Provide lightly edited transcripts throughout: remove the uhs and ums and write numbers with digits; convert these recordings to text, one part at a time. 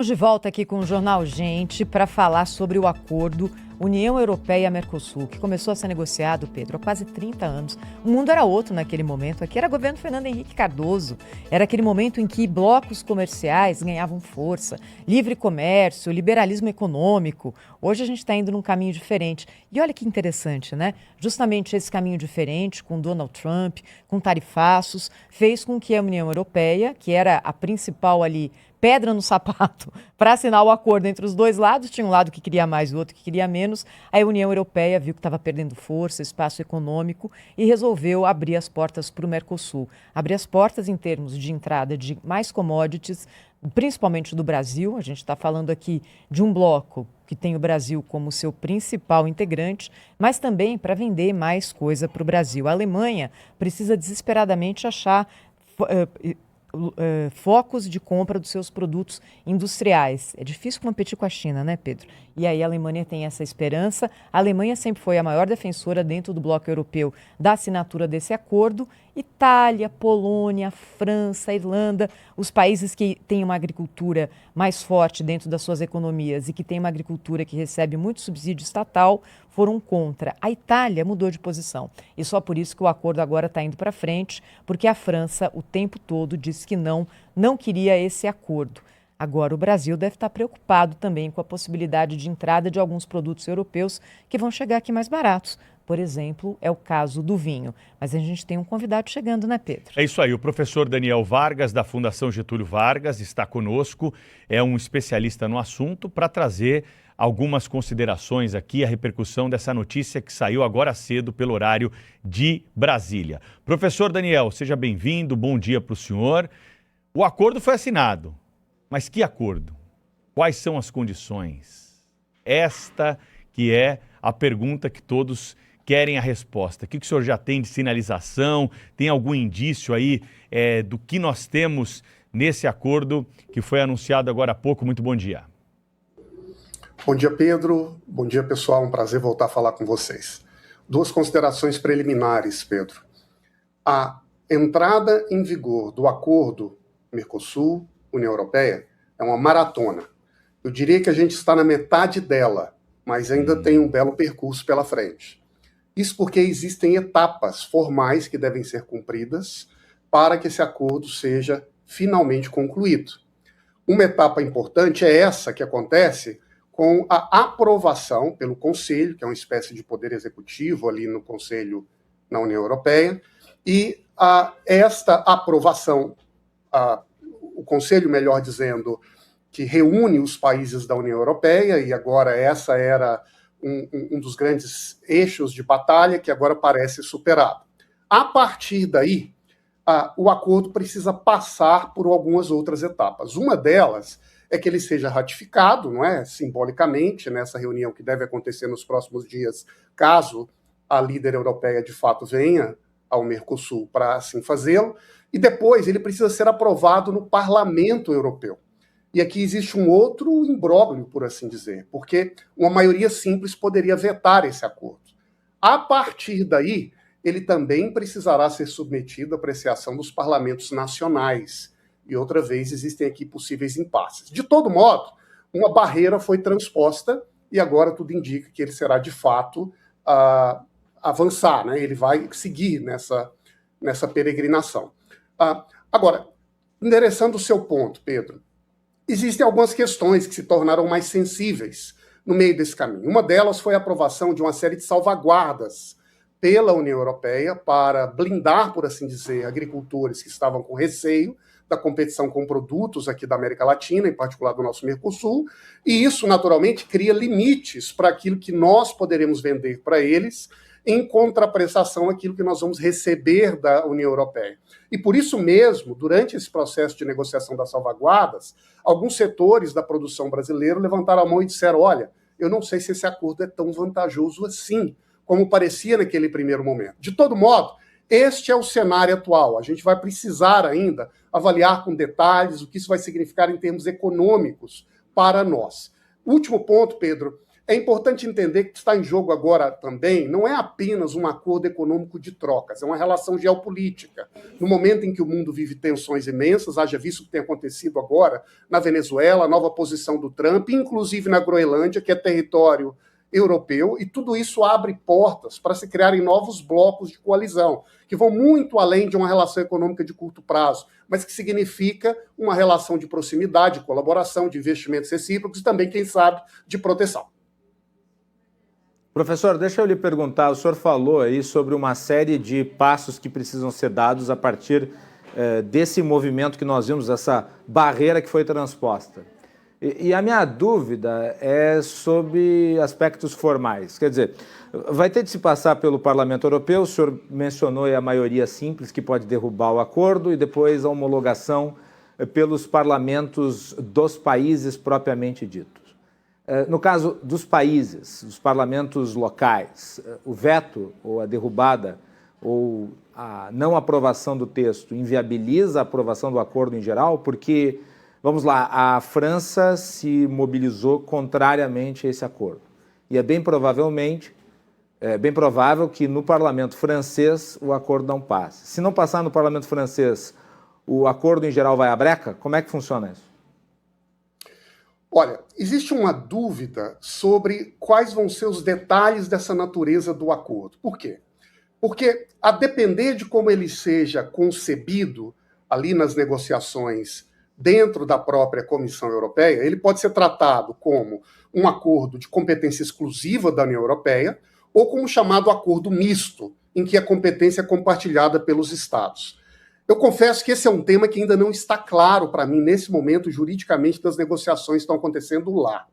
De volta aqui com o Jornal Gente para falar sobre o acordo União Europeia-Mercosul, que começou a ser negociado, Pedro, há quase 30 anos. O mundo era outro naquele momento. Aqui era governo Fernando Henrique Cardoso. Era aquele momento em que blocos comerciais ganhavam força, livre comércio, liberalismo econômico. Hoje a gente está indo num caminho diferente. E olha que interessante, né? Justamente esse caminho diferente, com Donald Trump, com tarifaços, fez com que a União Europeia, que era a principal ali pedra no sapato para assinar o acordo entre os dois lados, tinha um lado que queria mais e o outro que queria menos, a União Europeia viu que estava perdendo força, espaço econômico e resolveu abrir as portas para o Mercosul. Abrir as portas em termos de entrada de mais commodities, principalmente do Brasil. A gente está falando aqui de um bloco que tem o Brasil como seu principal integrante, mas também para vender mais coisa para o Brasil. A Alemanha precisa desesperadamente achar focos de compra dos seus produtos industriais. É difícil competir com a China, né, Pedro? E aí a Alemanha tem essa esperança. A Alemanha sempre foi a maior defensora dentro do bloco europeu da assinatura desse acordo. Itália, Polônia, França, Irlanda, os países que têm uma agricultura mais forte dentro das suas economias e que têm uma agricultura que recebe muito subsídio estatal, foram contra. A Itália mudou de posição e só por isso que o acordo agora está indo para frente, porque a França o tempo todo disse que não queria esse acordo. Agora o Brasil deve estar preocupado também com a possibilidade de entrada de alguns produtos europeus que vão chegar aqui mais baratos. Por exemplo, é o caso do vinho. Mas a gente tem um convidado chegando, né, Pedro? É isso aí, o professor Daniel Vargas, da Fundação Getúlio Vargas, está conosco, é um especialista no assunto para trazer algumas considerações aqui, a repercussão dessa notícia que saiu agora cedo pelo horário de Brasília. Professor Daniel, seja bem-vindo, bom dia para o senhor. O acordo foi assinado, mas que acordo? Quais são as condições? Esta que é a pergunta que todos querem a resposta. O que o senhor já tem de sinalização? Tem algum indício aí do que nós temos nesse acordo que foi anunciado agora há pouco? Muito bom dia. Bom dia, Pedro. Bom dia, pessoal. Um prazer voltar a falar com vocês. Duas considerações preliminares, Pedro. A entrada em vigor do acordo Mercosul-União Europeia é uma maratona. Eu diria que a gente está na metade dela, mas ainda tem um belo percurso pela frente. Isso porque existem etapas formais que devem ser cumpridas para que esse acordo seja finalmente concluído. Uma etapa importante é essa que acontece com a aprovação pelo Conselho, que é uma espécie de poder executivo ali no Conselho na União Europeia, e esta aprovação, o Conselho, melhor dizendo, que reúne os países da União Europeia, e agora essa era um dos grandes eixos de batalha que agora parece superado. A partir daí, o acordo precisa passar por algumas outras etapas. Uma delas é que ele seja ratificado, não é, simbolicamente, nessa reunião que deve acontecer nos próximos dias, caso a líder europeia de fato venha ao Mercosul para assim fazê-lo, e depois ele precisa ser aprovado no Parlamento Europeu. E aqui existe um outro imbróglio, por assim dizer, porque uma maioria simples poderia vetar esse acordo. A partir daí, ele também precisará ser submetido à apreciação dos parlamentos nacionais. E outra vez existem aqui possíveis impasses. De todo modo, uma barreira foi transposta e agora tudo indica que ele será de fato avançar, né? Ele vai seguir nessa peregrinação. Agora, endereçando o seu ponto, Pedro, existem algumas questões que se tornaram mais sensíveis no meio desse caminho. Uma delas foi a aprovação de uma série de salvaguardas pela União Europeia para blindar, por assim dizer, agricultores que estavam com receio da competição com produtos aqui da América Latina, em particular do nosso Mercosul, e isso, naturalmente, cria limites para aquilo que nós poderemos vender para eles, em contraprestação àquilo que nós vamos receber da União Europeia. E por isso mesmo, durante esse processo de negociação das salvaguardas, alguns setores da produção brasileira levantaram a mão e disseram: olha, eu não sei se esse acordo é tão vantajoso assim, como parecia naquele primeiro momento. De todo modo, este é o cenário atual. A gente vai precisar ainda avaliar com detalhes o que isso vai significar em termos econômicos para nós. Último ponto, Pedro, É importante entender que está em jogo agora também não é apenas um acordo econômico de trocas, é uma relação geopolítica. No momento em que o mundo vive tensões imensas, haja visto o que tem acontecido agora na Venezuela, a nova posição do Trump, inclusive na Groenlândia, que é território europeu, e tudo isso abre portas para se criarem novos blocos de coalizão, que vão muito além de uma relação econômica de curto prazo, mas que significa uma relação de proximidade, de colaboração, de investimentos recíprocos e também, quem sabe, de proteção. Professor, deixa eu lhe perguntar, o senhor falou aí sobre uma série de passos que precisam ser dados a partir desse movimento que nós vimos, essa barreira que foi transposta. E a minha dúvida é sobre aspectos formais. Quer dizer, vai ter de se passar pelo Parlamento Europeu, o senhor mencionou a maioria simples que pode derrubar o acordo e depois a homologação pelos parlamentos dos países propriamente ditos. No caso dos países, dos parlamentos locais, o veto ou a derrubada ou a não aprovação do texto inviabiliza a aprovação do acordo em geral, porque, vamos lá, a França se mobilizou contrariamente a esse acordo. E é bem provável que no parlamento francês o acordo não passe. Se não passar no parlamento francês, o acordo em geral vai à breca? Como é que funciona isso? Olha, existe uma dúvida sobre quais vão ser os detalhes dessa natureza do acordo. Por quê? Porque, a depender de como ele seja concebido ali nas negociações dentro da própria Comissão Europeia, ele pode ser tratado como um acordo de competência exclusiva da União Europeia ou como chamado acordo misto, em que a competência é compartilhada pelos Estados. Eu confesso que esse é um tema que ainda não está claro para mim, nesse momento, juridicamente, das negociações que estão acontecendo lá.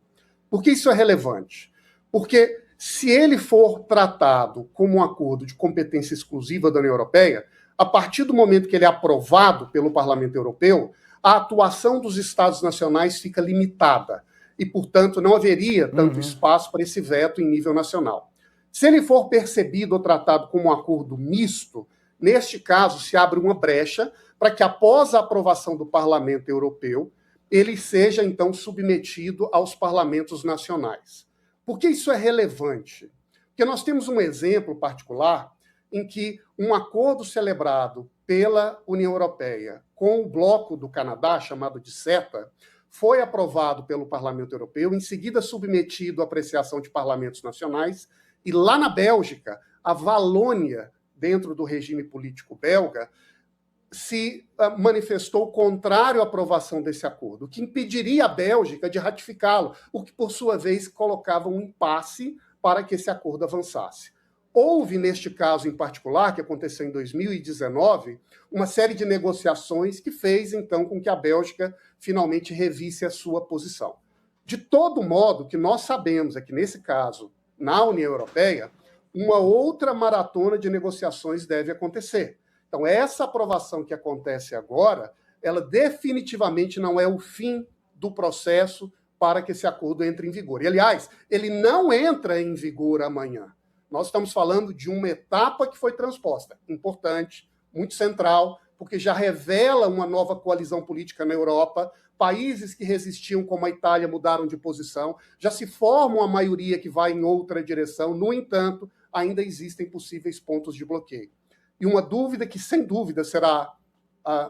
Por que isso é relevante? Porque se ele for tratado como um acordo de competência exclusiva da União Europeia, a partir do momento que ele é aprovado pelo Parlamento Europeu, a atuação dos Estados nacionais fica limitada e, portanto, não haveria tanto espaço para esse veto em nível nacional. Se ele for percebido ou tratado como um acordo misto, neste caso, se abre uma brecha para que, após a aprovação do Parlamento Europeu, ele seja, então, submetido aos parlamentos nacionais. Por que isso é relevante? Porque nós temos um exemplo particular em que um acordo celebrado pela União Europeia com o bloco do Canadá, chamado de CETA, foi aprovado pelo Parlamento Europeu, em seguida submetido à apreciação de parlamentos nacionais, e lá na Bélgica, a Valônia, dentro do regime político belga, se manifestou contrário à aprovação desse acordo, o que impediria a Bélgica de ratificá-lo, o que, por sua vez, colocava um impasse para que esse acordo avançasse. Houve, neste caso em particular, que aconteceu em 2019, uma série de negociações que fez, então, com que a Bélgica finalmente revisse a sua posição. De todo modo, o que nós sabemos é que, nesse caso, na União Europeia, uma outra maratona de negociações deve acontecer. Então, essa aprovação que acontece agora, ela definitivamente não é o fim do processo para que esse acordo entre em vigor. E, aliás, ele não entra em vigor amanhã. Nós estamos falando de uma etapa que foi transposta, importante, muito central, porque já revela uma nova coalizão política na Europa. Países que resistiam, como a Itália, mudaram de posição. Já se forma uma maioria que vai em outra direção. No entanto, ainda existem possíveis pontos de bloqueio. E uma dúvida que, sem dúvida, será,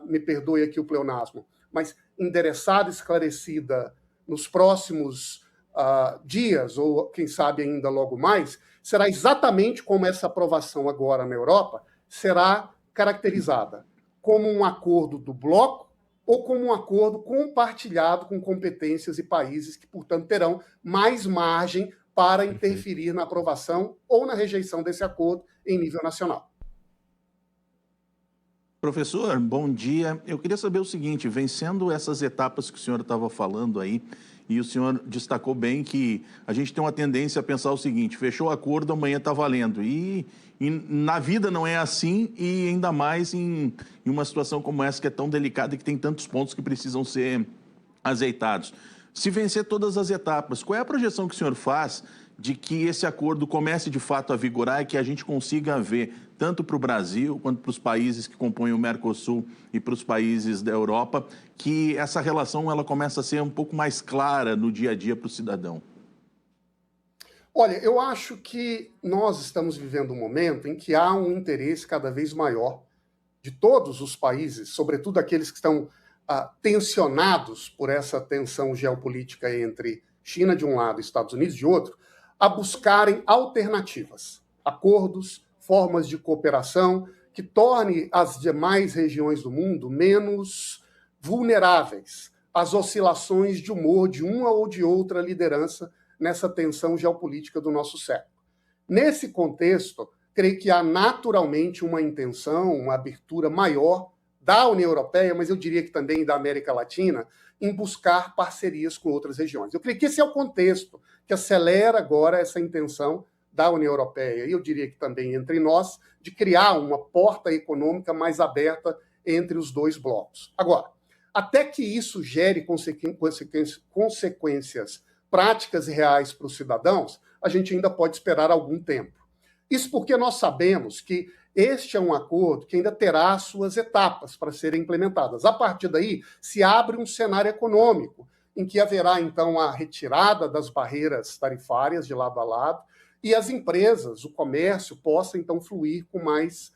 me perdoe aqui o pleonasmo, mas endereçada, esclarecida nos próximos dias, ou quem sabe ainda logo mais, será exatamente como essa aprovação agora na Europa será caracterizada, como um acordo do bloco ou como um acordo compartilhado com competências e países que, portanto, terão mais margem para interferir na aprovação ou na rejeição desse acordo em nível nacional. Professor, bom dia. Eu queria saber o seguinte, vencendo essas etapas que o senhor estava falando aí, e o senhor destacou bem que a gente tem uma tendência a pensar o seguinte, fechou o acordo, amanhã está valendo. E na vida não é assim, e ainda mais em uma situação como essa que é tão delicada e que tem tantos pontos que precisam ser azeitados. Se vencer todas as etapas, qual é a projeção que o senhor faz de que esse acordo comece de fato a vigorar e que a gente consiga ver, tanto para o Brasil quanto para os países que compõem o Mercosul e para os países da Europa, que essa relação ela começa a ser um pouco mais clara no dia a dia para o cidadão? Olha, eu acho que nós estamos vivendo um momento em que há um interesse cada vez maior de todos os países, sobretudo aqueles que estão tensionados por essa tensão geopolítica entre China de um lado e Estados Unidos de outro, a buscarem alternativas, acordos, formas de cooperação que torne as demais regiões do mundo menos vulneráveis às oscilações de humor de uma ou de outra liderança nessa tensão geopolítica do nosso século. Nesse contexto, creio que há naturalmente uma intenção, uma abertura maior da União Europeia, mas eu diria que também da América Latina, em buscar parcerias com outras regiões. Eu creio que esse é o contexto que acelera agora essa intenção da União Europeia, e eu diria que também entre nós, de criar uma porta econômica mais aberta entre os dois blocos. Agora, até que isso gere consequências práticas e reais para os cidadãos, a gente ainda pode esperar algum tempo. Isso porque nós sabemos que este é um acordo que ainda terá suas etapas para serem implementadas. A partir daí, se abre um cenário econômico, em que haverá, então, a retirada das barreiras tarifárias de lado a lado, e as empresas, o comércio, possa, então, fluir com mais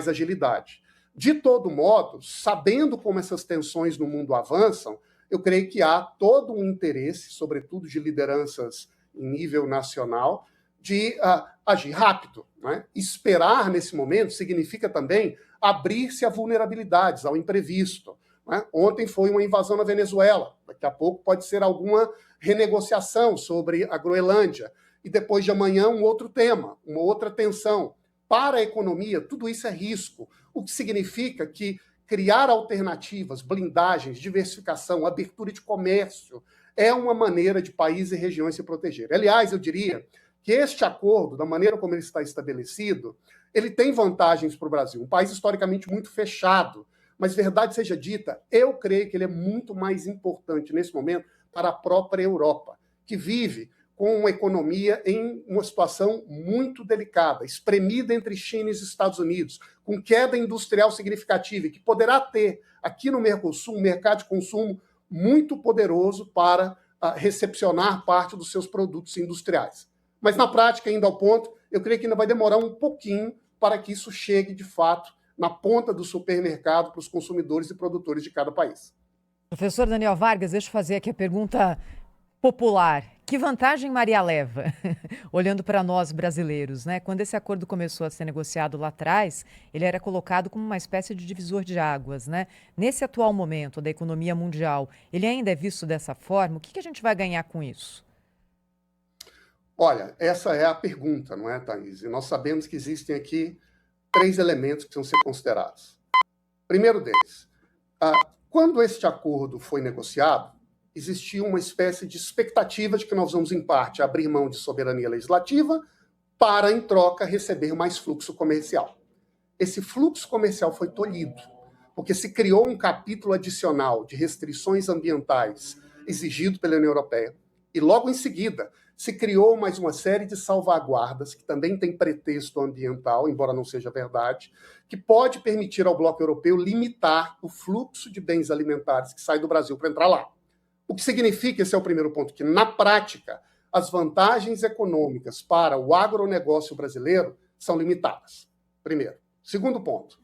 agilidade. De todo modo, sabendo como essas tensões no mundo avançam, eu creio que há todo um interesse, sobretudo de lideranças em nível nacional, de agir rápido. Né? Esperar nesse momento significa também abrir-se a vulnerabilidades, ao imprevisto. Né? Ontem foi uma invasão na Venezuela, daqui a pouco pode ser alguma renegociação sobre a Groenlândia, e depois de amanhã um outro tema, uma outra tensão. Para a economia, tudo isso é risco, o que significa que criar alternativas, blindagens, diversificação, abertura de comércio, é uma maneira de países e regiões se protegerem. Aliás, eu diria que este acordo, da maneira como ele está estabelecido, ele tem vantagens para o Brasil. Um país historicamente muito fechado, mas verdade seja dita, eu creio que ele é muito mais importante nesse momento para a própria Europa, que vive com uma economia em uma situação muito delicada, espremida entre China e os Estados Unidos, com queda industrial significativa, e que poderá ter, aqui no Mercosul, um mercado de consumo muito poderoso para recepcionar parte dos seus produtos industriais. Mas, na prática, ainda ao ponto, eu creio que ainda vai demorar um pouquinho para que isso chegue, de fato, na ponta do supermercado para os consumidores e produtores de cada país. Professor Daniel Vargas, deixa eu fazer aqui a pergunta popular. Que vantagem Maria leva, olhando para nós brasileiros, né? Quando esse acordo começou a ser negociado lá atrás, ele era colocado como uma espécie de divisor de águas, né? Nesse atual momento da economia mundial, ele ainda é visto dessa forma? O que a gente vai ganhar com isso? Olha, essa é a pergunta, não é, Thaís? E nós sabemos que existem aqui 3 elementos que precisam ser considerados. Primeiro deles, quando este acordo foi negociado, existia uma espécie de expectativa de que nós vamos, em parte, abrir mão de soberania legislativa para, em troca, receber mais fluxo comercial. Esse fluxo comercial foi tolhido, porque se criou um capítulo adicional de restrições ambientais exigido pela União Europeia, e logo em seguida se criou mais uma série de salvaguardas, que também tem pretexto ambiental, embora não seja verdade, que pode permitir ao bloco europeu limitar o fluxo de bens alimentares que sai do Brasil para entrar lá. O que significa, esse é o primeiro ponto, que, na prática, as vantagens econômicas para o agronegócio brasileiro são limitadas. Primeiro. Segundo ponto,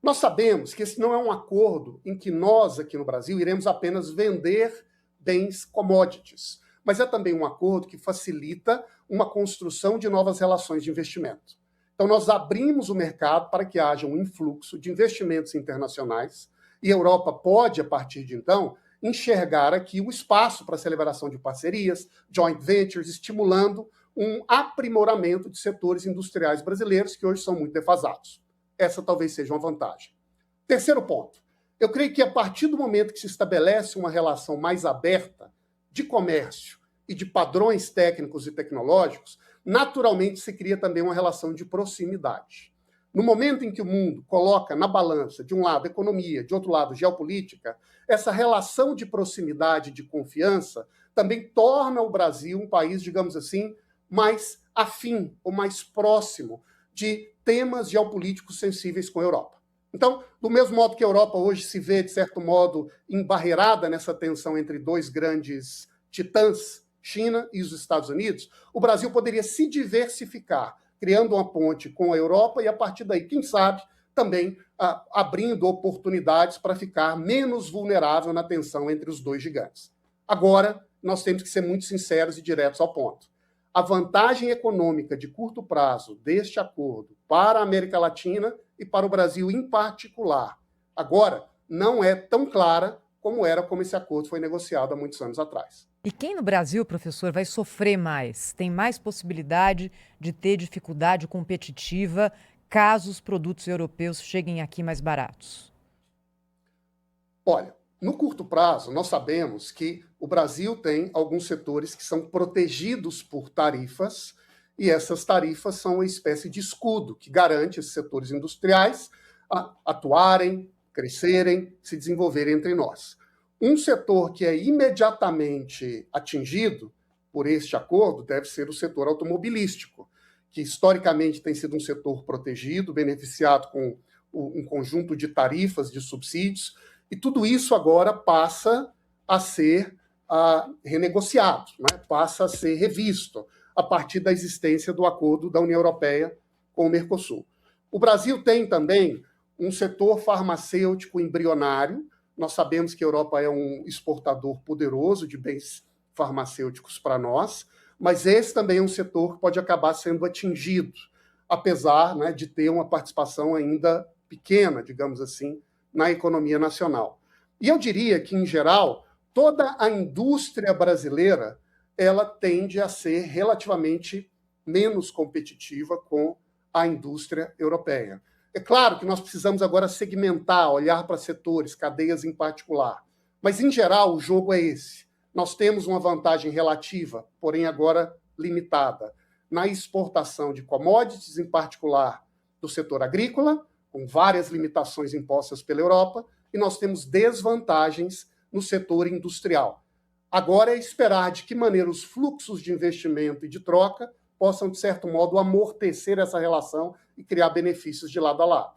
nós sabemos que esse não é um acordo em que nós, aqui no Brasil, iremos apenas vender bens commodities, mas é também um acordo que facilita uma construção de novas relações de investimento. Então, nós abrimos o mercado para que haja um influxo de investimentos internacionais, e a Europa pode, a partir de então, enxergar aqui o espaço para a celebração de parcerias, joint ventures, estimulando um aprimoramento de setores industriais brasileiros que hoje são muito defasados. Essa talvez seja uma vantagem. Terceiro ponto. Eu creio que a partir do momento que se estabelece uma relação mais aberta de comércio e de padrões técnicos e tecnológicos, naturalmente se cria também uma relação de proximidade. No momento em que o mundo coloca na balança, de um lado, economia, de outro lado, geopolítica, essa relação de proximidade, de confiança, também torna o Brasil um país, digamos assim, mais afim ou mais próximo de temas geopolíticos sensíveis com a Europa. Então, do mesmo modo que a Europa hoje se vê, de certo modo, embarreirada nessa tensão entre 2 grandes titãs, China e os Estados Unidos, o Brasil poderia se diversificar, criando uma ponte com a Europa e, a partir daí, quem sabe, também abrindo oportunidades para ficar menos vulnerável na tensão entre os dois gigantes. Agora, nós temos que ser muito sinceros e diretos ao ponto. A vantagem econômica de curto prazo deste acordo para a América Latina e para o Brasil em particular, agora, não é tão clara como era como esse acordo foi negociado há muitos anos atrás. E quem no Brasil, professor, vai sofrer mais? Tem mais possibilidade de ter dificuldade competitiva caso os produtos europeus cheguem aqui mais baratos? Olha, no curto prazo, nós sabemos que o Brasil tem alguns setores que são protegidos por tarifas, e essas tarifas são uma espécie de escudo que garante esses setores industriais a atuarem, crescerem, se desenvolverem entre nós. Um setor que é imediatamente atingido por este acordo deve ser o setor automobilístico, que historicamente tem sido um setor protegido, beneficiado com um conjunto de tarifas, de subsídios, e tudo isso agora passa a ser renegociado, né? Passa a ser revisto a partir da existência do acordo da União Europeia com o Mercosul. O Brasil tem também um setor farmacêutico embrionário. Nós sabemos que a Europa é um exportador poderoso de bens farmacêuticos para nós, mas esse também é um setor que pode acabar sendo atingido, apesar, né, de ter uma participação ainda pequena, digamos assim, na economia nacional. E eu diria que, em geral, toda a indústria brasileira ela tende a ser relativamente menos competitiva com a indústria europeia. É claro que nós precisamos agora segmentar, olhar para setores, cadeias em particular, mas, em geral, o jogo é esse. Nós temos uma vantagem relativa, porém agora limitada, na exportação de commodities, em particular do setor agrícola, com várias limitações impostas pela Europa, e nós temos desvantagens no setor industrial. Agora é esperar de que maneira os fluxos de investimento e de troca possam, de certo modo, amortecer essa relação e criar benefícios de lado a lado.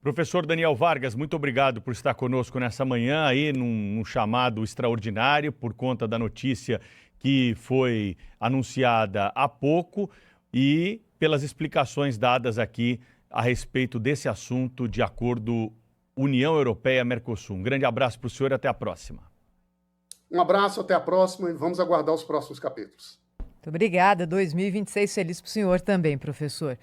Professor Daniel Vargas, muito obrigado por estar conosco nessa manhã aí num chamado extraordinário por conta da notícia que foi anunciada há pouco e pelas explicações dadas aqui a respeito desse assunto de acordo União Europeia-Mercosul. Um grande abraço para o senhor e até a próxima. Um abraço, até a próxima e vamos aguardar os próximos capítulos. Muito obrigada. 2026 feliz para o senhor também, professor.